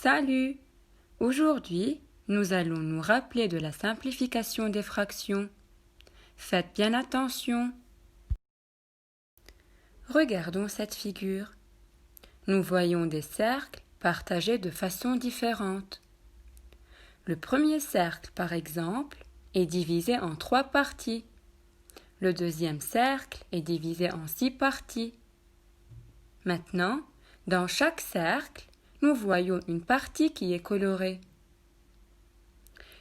Salut! Aujourd'hui, nous allons nous rappeler de la simplification des fractions. Faites bien attention. Regardons cette figure. Nous voyons des cercles partagés de façon différente. Le premier cercle, par exemple, est divisé en 3 parties. Le deuxième cercle est divisé en 6 parties. Maintenant, dans chaque cercle, nous voyons une partie qui est colorée.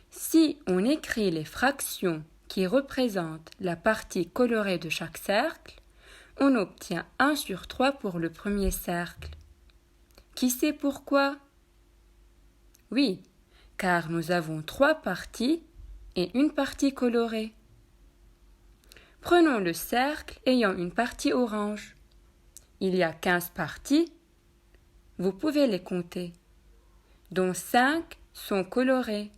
Si on écrit les fractions qui représentent la partie colorée de chaque cercle, on obtient 1 sur 3 pour le premier cercle. Qui sait pourquoi? Oui, car nous avons 3 parties et une partie colorée. Prenons le cercle ayant une partie orange. Il y a 15 parties. Vous pouvez les compter, dont 5 sont colorées.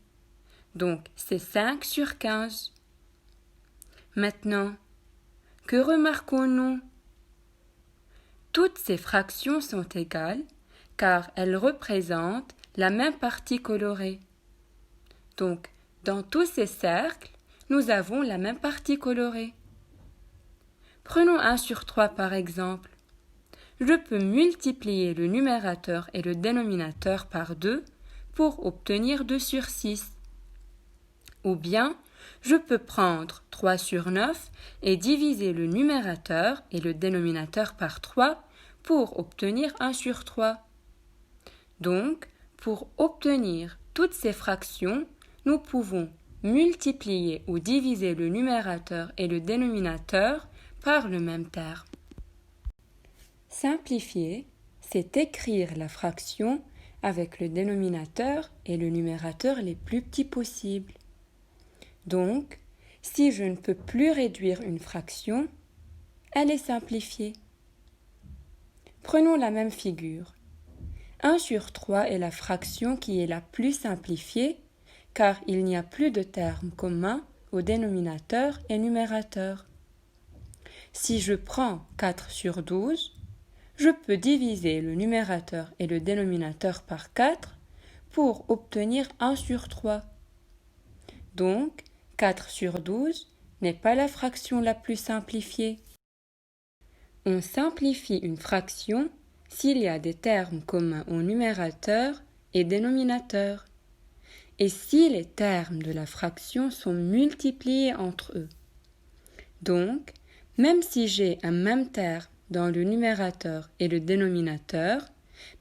Donc, c'est 5 sur 15. Maintenant, que remarquons-nous? Toutes ces fractions sont égales car elles représentent la même partie colorée. Donc, dans tous ces cercles, nous avons la même partie colorée. Prenons 1 sur 3 par exemple. Je peux multiplier le numérateur et le dénominateur par 2 pour obtenir 2 sur 6. Ou bien, je peux prendre 3 sur 9 et diviser le numérateur et le dénominateur par 3 pour obtenir 1 sur 3. Donc, pour obtenir toutes ces fractions, nous pouvons multiplier ou diviser le numérateur et le dénominateur par le même terme. Simplifier, c'est écrire la fraction avec le dénominateur et le numérateur les plus petits possibles. Donc, si je ne peux plus réduire une fraction, elle est simplifiée. Prenons la même figure. 1 sur 3 est la fraction qui est la plus simplifiée car il n'y a plus de termes communs au dénominateur et numérateur. Si je prends 4 sur 12, je peux diviser le numérateur et le dénominateur par 4 pour obtenir 1 sur 3. Donc, 4 sur 12 n'est pas la fraction la plus simplifiée. On simplifie une fraction s'il y a des termes communs au numérateur et dénominateur, et si les termes de la fraction sont multipliés entre eux. Donc, même si j'ai un même terme dans le numérateur et le dénominateur,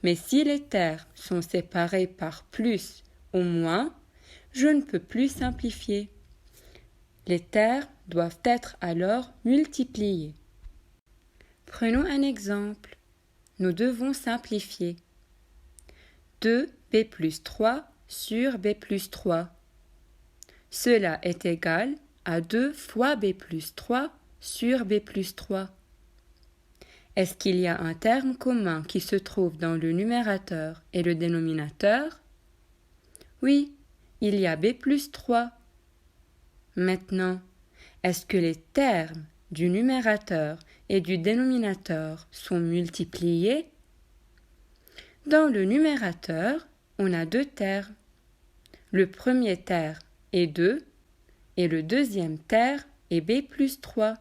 mais si les termes sont séparés par plus ou moins, je ne peux plus simplifier. Les termes doivent être alors multipliés. Prenons un exemple. Nous devons simplifier. 2b plus 3 sur b plus 3. Cela est égal à 2 fois b plus 3 sur b plus 3. Est-ce qu'il y a un terme commun qui se trouve dans le numérateur et le dénominateur? Oui, il y a b plus 3. Maintenant, est-ce que les termes du numérateur et du dénominateur sont multipliés? Dans le numérateur, on a 2 termes. Le premier terme est 2 et le deuxième terme est b plus 3.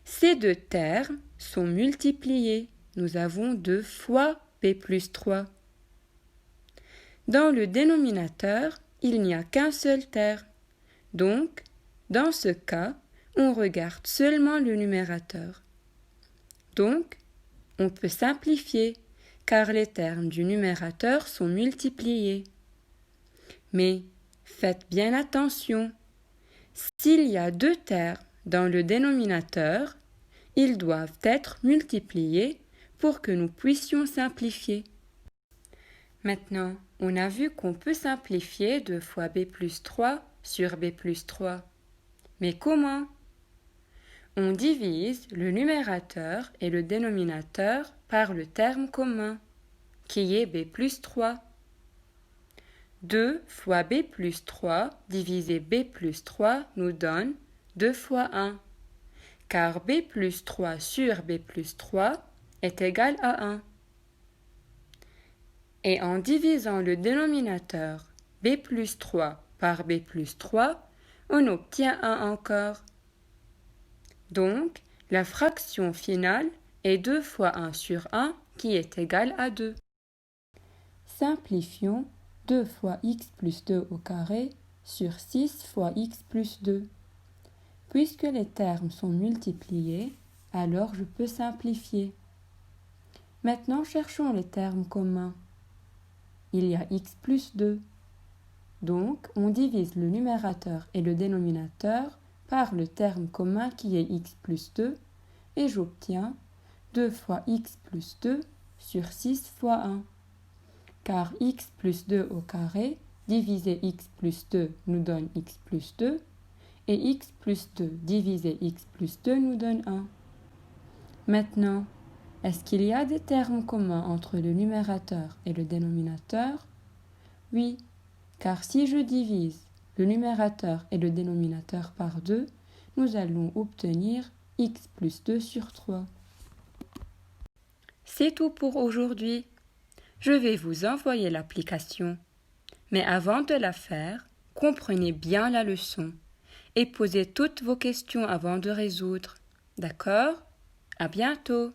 Ces 2 termes sont multipliés. Nous avons 2 fois b plus 3. Dans le dénominateur, il n'y a qu'un seul terme. Donc, dans ce cas, on regarde seulement le numérateur. Donc, on peut simplifier, car les termes du numérateur sont multipliés. Mais faites bien attention. S'il y a 2 termes dans le dénominateur, ils doivent être multipliés pour que nous puissions simplifier. Maintenant, on a vu qu'on peut simplifier 2 fois b plus 3 sur b plus 3. Mais comment? On divise le numérateur et le dénominateur par le terme commun, qui est b plus 3. 2 fois b plus 3 divisé b plus 3 nous donne 2 fois 1, car b plus 3 sur b plus 3 est égal à 1. Et en divisant le dénominateur b plus 3 par b plus 3, on obtient 1 encore. Donc, la fraction finale est 2 fois 1 sur 1 qui est égal à 2. Simplifions 2 fois x plus 2 au carré sur 6 fois x plus 2. Puisque les termes sont multipliés, alors je peux simplifier. Maintenant, cherchons les termes communs. Il y a x plus 2. Donc, on divise le numérateur et le dénominateur par le terme commun qui est x plus 2 et j'obtiens 2 fois x plus 2 sur 6 fois 1. Car x plus 2 au carré divisé x plus 2 nous donne x plus 2 et x plus 2 divisé x plus 2 nous donne 1. Maintenant, est-ce qu'il y a des termes communs entre le numérateur et le dénominateur? Oui, car si je divise le numérateur et le dénominateur par 2, nous allons obtenir x plus 2 sur 3. C'est tout pour aujourd'hui. Je vais vous envoyer l'application. Mais avant de la faire, comprenez bien la leçon et posez toutes vos questions avant de résoudre. D'accord? À bientôt!